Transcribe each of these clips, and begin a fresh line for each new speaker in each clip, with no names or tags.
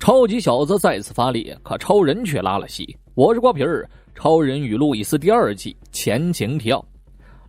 超级小子再次发力，可超人却拉了稀。我是瓜皮儿，超人与路易斯第2季前情提要。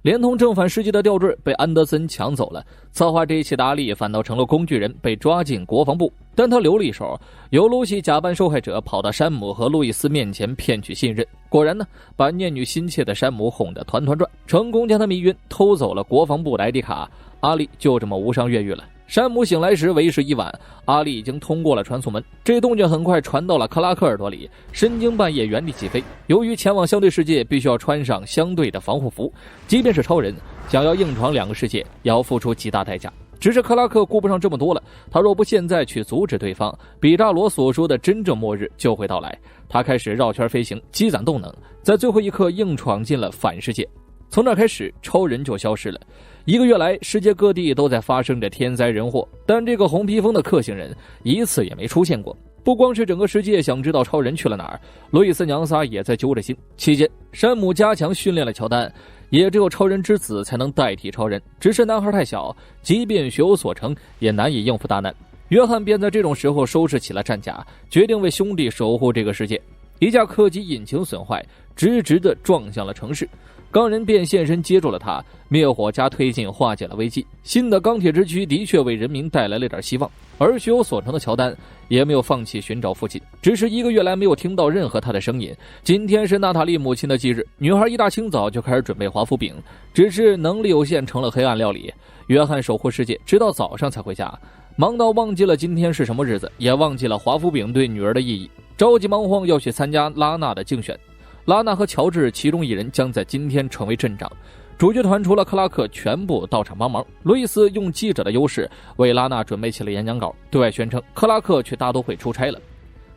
连同正反时机的吊坠被安德森抢走了，策划这一期的阿力反倒成了工具人，被抓进国防部。但他留了一手，由露西假扮受害者跑到山姆和路易斯面前骗取信任。果然呢，把念女心切的山姆哄得团团转，成功将他迷晕，偷走了国防部的 ID 卡。阿力就这么无伤越狱了。山姆醒来时为时已晚，阿力已经通过了传送门，这动静很快传到了克拉克耳朵里，深更半夜原地起飞。由于前往相对世界必须要穿上相对的防护服，即便是超人想要硬闯2个世界也要付出极大代价。只是克拉克顾不上这么多了，他若不现在去阻止对方，比扎罗所说的真正末日就会到来。他开始绕圈飞行，积攒动能，在最后一刻硬闯进了反世界。从那开始，超人就消失了。1个月来，世界各地都在发生着天灾人祸，但这个红披风的克星人一次也没出现过。不光是整个世界想知道超人去了哪儿，路易斯娘仨也在揪着心。期间，山姆加强训练了乔丹，也只有超人之子才能代替超人。只是男孩太小，即便学有所成，也难以应付大难。约翰便在这种时候收拾起了战甲，决定为兄弟守护这个世界。一架客机引擎损坏，直直地撞向了城市。钢人便现身接住了他，灭火加推进化解了危机。新的钢铁之躯的确为人民带来了点希望，而学有所成的乔丹也没有放弃寻找父亲，只是1个月来没有听到任何他的声音。今天是娜塔莉母亲的忌日，女孩一大清早就开始准备华夫饼，只是能力有限，成了黑暗料理。约翰守护世界，直到早上才回家，忙到忘记了今天是什么日子，也忘记了华夫饼对女儿的意义，着急忙慌要去参加拉娜的竞选。拉娜和乔治其中一人将在今天成为镇长，主角团除了克拉克全部到场帮忙。路易斯用记者的优势为拉娜准备起了演讲稿，对外宣称克拉克去大都会出差了。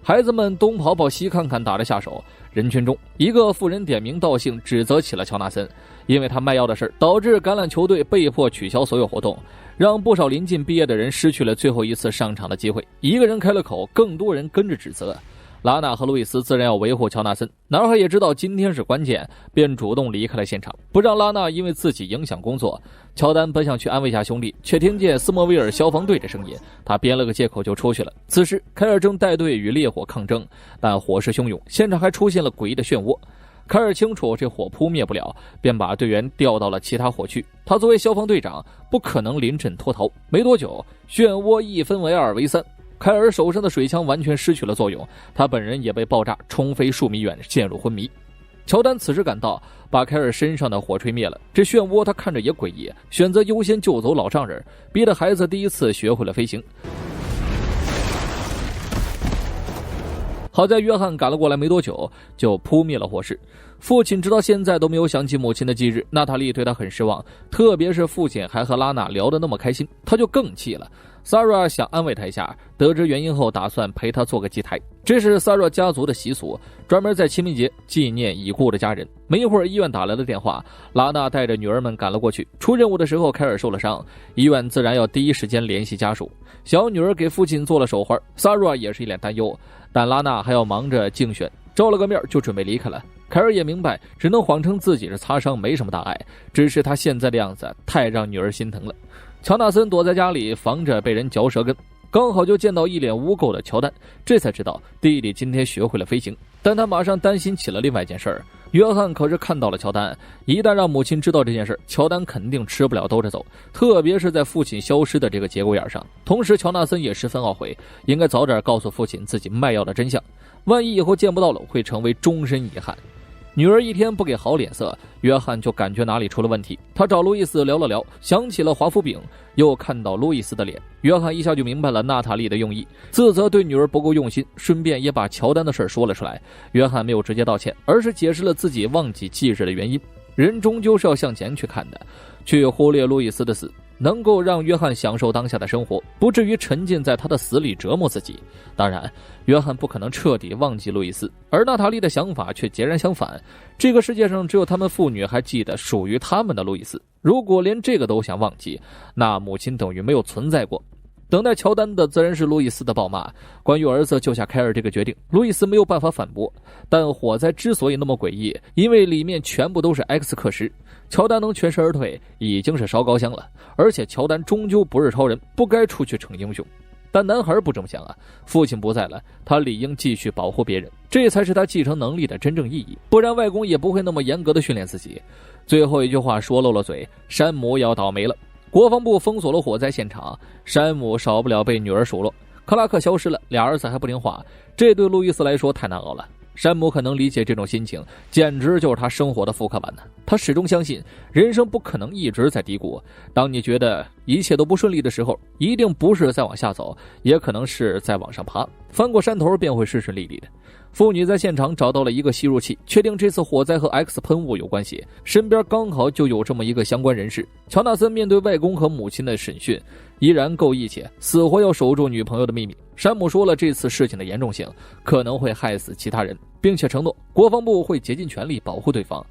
孩子们东跑跑西看看打着下手，人群中一个妇人点名道姓指责起了乔纳森，因为他卖药的事导致橄榄球队被迫取消所有活动，让不少临近毕业的人失去了最后一次上场的机会。一个人开了口，更多人跟着指责。拉娜和路易斯自然要维护乔纳森，男孩也知道今天是关键，便主动离开了现场，不让拉娜因为自己影响工作。乔丹本想去安慰下兄弟，却听见斯莫威尔消防队的声音，他编了个借口就出去了。此时凯尔正带队与烈火抗争，但火势汹涌，现场还出现了诡异的漩涡。凯尔清楚这火扑灭不了，便把队员调到了其他火区。他作为消防队长，不可能临阵脱逃。没多久，漩涡一分为2为3，凯尔手上的水枪完全失去了作用，他本人也被爆炸冲飞数米远，陷入昏迷。乔丹此时赶到，把凯尔身上的火吹灭了。这漩涡他看着也诡异，选择优先救走老丈人，逼得孩子第一次学会了飞行。好在约翰赶了过来没多久，就扑灭了火势。父亲直到现在都没有想起母亲的忌日，娜塔莉对他很失望，特别是父亲还和拉娜聊得那么开心，他就更气了。Sarah 想安慰他一下，得知原因后打算陪他做个祭台，这是 Sarah 家族的习俗，专门在清明节纪念已故的家人。没一会儿，医院打来了电话，拉娜带着女儿们赶了过去。出任务的时候，凯尔受了伤，医院自然要第一时间联系家属。小女儿给父亲做了手环， Sarah 也是一脸担忧，但拉娜还要忙着竞选，照了个面就准备离开了。凯尔也明白，只能谎称自己是擦伤，没什么大碍，只是他现在的样子太让女儿心疼了。乔纳森躲在家里防着被人嚼舌根，刚好就见到一脸污垢的乔丹，这才知道弟弟今天学会了飞行。但他马上担心起了另外一件事儿，约翰可是看到了乔丹，一旦让母亲知道这件事，乔丹肯定吃不了兜着走，特别是在父亲消失的这个节骨眼上。同时乔纳森也十分懊悔，应该早点告诉父亲自己卖药的真相，万一以后见不到了，会成为终身遗憾。女儿一天不给好脸色，约翰就感觉哪里出了问题。他找路易斯聊了聊，想起了华夫饼，又看到路易斯的脸，约翰一下就明白了娜塔莉的用意，自责对女儿不够用心，顺便也把乔丹的事说了出来。约翰没有直接道歉，而是解释了自己忘记忌日的原因。人终究是要向前去看的，去忽略路易斯的死，能够让约翰享受当下的生活，不至于沉浸在他的死里折磨自己。当然，约翰不可能彻底忘记路易斯，而娜塔莉的想法却截然相反。这个世界上只有他们父女还记得属于他们的路易斯，如果连这个都想忘记，那母亲等于没有存在过。等待乔丹的自然是路易斯的暴骂，关于儿子救下凯尔这个决定，路易斯没有办法反驳。但火灾之所以那么诡异，因为里面全部都是 X 克什，乔丹能全身而退已经是烧高香了，而且乔丹终究不是超人，不该出去逞英雄。但男孩不这么想啊，父亲不在了，他理应继续保护别人，这才是他继承能力的真正意义，不然外公也不会那么严格的训练自己。最后一句话说漏了嘴，山姆要倒霉了。国防部封锁了火灾现场，山姆少不了被女儿数落。克拉克消失了，俩儿子还不听话，这对路易斯来说太难熬了。山姆可能理解这种心情，简直就是他生活的复刻版呢。他始终相信，人生不可能一直在低谷。当你觉得一切都不顺利的时候，一定不是在往下走，也可能是在往上爬。翻过山头便会顺顺利利的。妇女在现场找到了一个吸入器，确定这次火灾和 X 喷雾有关系，身边刚好就有这么一个相关人士。乔纳森面对外公和母亲的审讯，依然够义气，死活要守住女朋友的秘密。山姆说了这次事情的严重性，可能会害死其他人，并且承诺国防部会竭尽全力保护对方。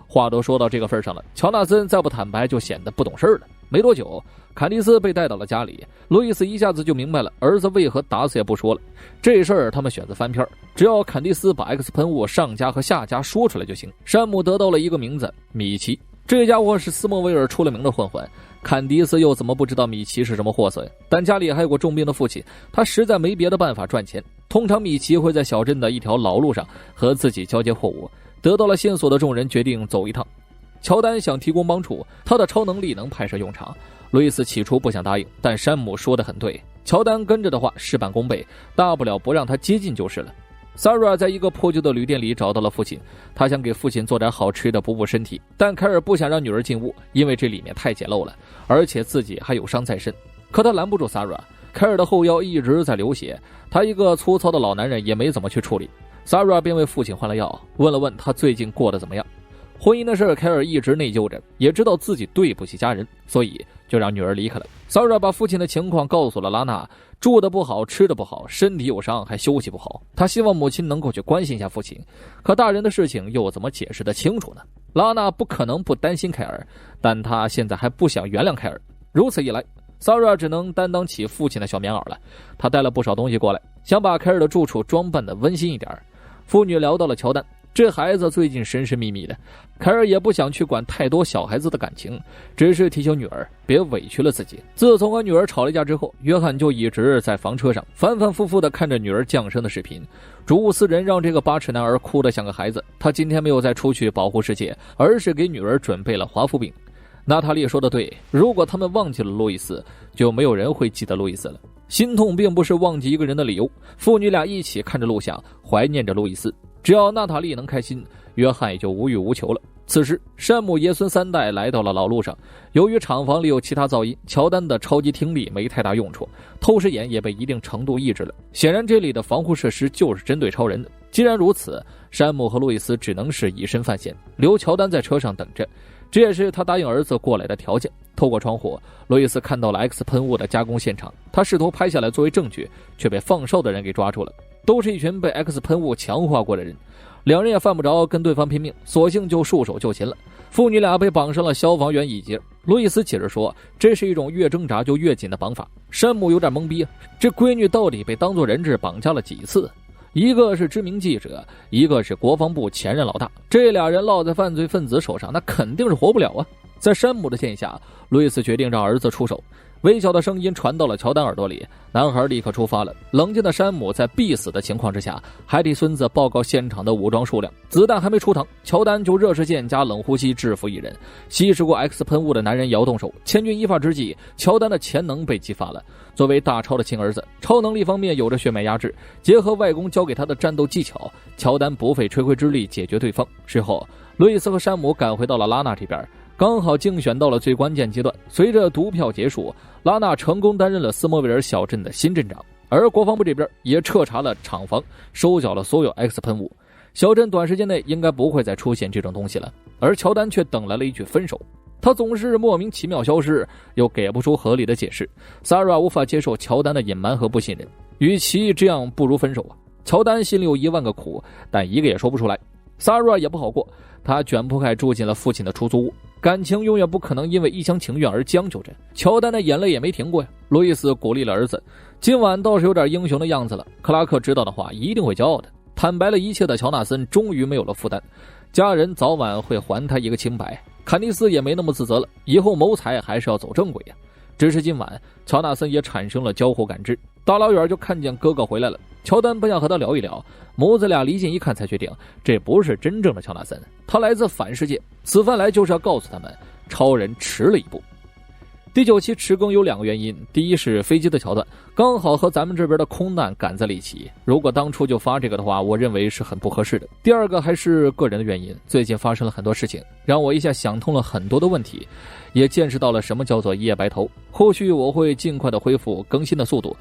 话都说到这个份上了，乔纳森再不坦白就显得不懂事了。没多久，坎迪斯被带到了家里，路易斯一下子就明白了儿子为何打死也不说了。这事儿他们选择翻篇，只要坎迪斯把 X 喷雾上家和下家说出来就行。山姆得到了一个名字，米奇。这家伙是斯莫维尔出了名的混混，坎迪斯又怎么不知道米奇是什么货色呀？但家里还有个重病的父亲，他实在没别的办法赚钱。通常米奇会在小镇的一条老路上和自己交接货物。得到了线索的众人决定走一趟。乔丹想提供帮助，他的超能力能派上用场。路易斯起初不想答应，但山姆说得很对，乔丹跟着的话事半功倍，大不了不让他接近就是了。Sarah 在一个破旧的旅店里找到了父亲，他想给父亲做点好吃的补补身体，但凯尔不想让女儿进屋，因为这里面太简陋了，而且自己还有伤在身。可他拦不住 Sarah， 凯尔的后腰一直在流血，他一个粗糙的老男人也没怎么去处理。Sarah 便为父亲换了药，问了问他最近过得怎么样。婚姻的事凯尔一直内疚着，也知道自己对不起家人，所以就让女儿离开了。Sarah 把父亲的情况告诉了拉娜，住得不好，吃得不好，身体有伤，还休息不好。他希望母亲能够去关心一下父亲，可大人的事情又怎么解释得清楚呢？拉娜不可能不担心凯尔，但他现在还不想原谅凯尔。如此一来，Sarah 只能担当起父亲的小棉袄了。他带了不少东西过来，想把凯尔的住处装扮得温馨一点。父女聊到了乔丹，这孩子最近神神秘秘的，凯尔也不想去管太多小孩子的感情，只是提醒女儿别委屈了自己。自从和女儿吵了一架之后，约翰就一直在房车上反反复复地看着女儿降生的视频，主务私人让这个8尺男儿哭得像个孩子。他今天没有再出去保护世界，而是给女儿准备了华夫饼。娜塔莉说的对，如果他们忘记了路易斯，就没有人会记得路易斯了。心痛并不是忘记一个人的理由，父女俩一起看着录像，怀念着路易斯。只要娜塔莉能开心，约翰也就无欲无求了。此时山姆爷孙3代来到了老路上，由于厂房里有其他噪音，乔丹的超级听力没太大用处，透视眼也被一定程度抑制了。显然这里的防护设施就是针对超人的。既然如此，山姆和路易斯只能是以身犯险，留乔丹在车上等着，这也是他答应儿子过来的条件。透过窗户，路易斯看到了 X 喷雾的加工现场，他试图拍下来作为证据，却被放哨的人给抓住了。都是一群被 X 喷雾强化过的人，两人也犯不着跟对方拼命，索性就束手就擒了。父女俩被绑上了消防员椅阶。路易斯解释说，这是一种越挣扎就越紧的绑法。山姆有点懵逼，这闺女到底被当作人质绑架了几次？一个是知名记者，一个是国防部前任老大，这俩人落在犯罪分子手上，那肯定是活不了啊。在山姆的建议下，路易斯决定让儿子出手。微小的声音传到了乔丹耳朵里，男孩立刻出发了。冷静的山姆在必死的情况之下，还替孙子报告现场的武装数量。子弹还没出膛，乔丹就热射线加冷呼吸制服一人。吸食过 X 喷雾的男人摇动手，千钧一发之际，乔丹的潜能被激发了。作为大超的亲儿子，超能力方面有着血脉压制，结合外公教给他的战斗技巧，乔丹不费吹灰之力解决对方。之后，路易斯和山姆赶回到了拉娜这边，刚好竞选到了最关键阶段。随着读票结束，拉娜成功担任了斯莫维尔小镇的新镇长，而国防部这边也彻查了厂房，收缴了所有 X 喷雾。小镇短时间内应该不会再出现这种东西了。而乔丹却等来了一句分手，他总是莫名其妙消失，又给不出合理的解释。Sarah 无法接受乔丹的隐瞒和不信任，与其这样不如分手啊。乔丹心里有1万个苦，但一个也说不出来。Sarah 也不好过，他卷铺盖住进了父亲的出租屋，感情永远不可能因为一厢情愿而将就着。乔丹的眼泪也没停过呀。路易斯鼓励了儿子，今晚倒是有点英雄的样子了。克拉克知道的话一定会骄傲的。坦白了一切的乔纳森终于没有了负担，家人早晚会还他一个清白。坎尼斯也没那么自责了，以后谋财还是要走正轨呀。只是今晚乔纳森也产生了交互感知，大老远就看见哥哥回来了。乔丹本想和他聊一聊，母子俩离近一看才确定这不是真正的乔纳森，他来自反世界，此番来就是要告诉他们超人迟了一步。第9期迟更有2个原因，第一是飞机的桥段刚好和咱们这边的空难赶在了一起，如果当初就发这个的话，我认为是很不合适的。第二个还是个人的原因，最近发生了很多事情，让我一下想通了很多的问题，也见识到了什么叫做一夜白头。后续我会尽快的恢复更新的速度。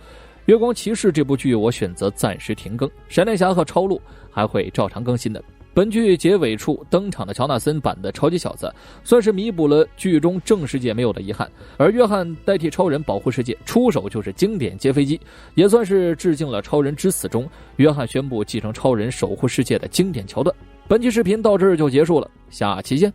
月光骑士这部剧我选择暂时停更，闪电侠和超路还会照常更新的。本剧结尾处登场的乔纳森版的超级小子算是弥补了剧中正世界没有的遗憾，而约翰代替超人保护世界，出手就是经典接飞机，也算是致敬了超人之死中约翰宣布继承超人守护世界的经典桥段。本期视频到这儿就结束了，下期见。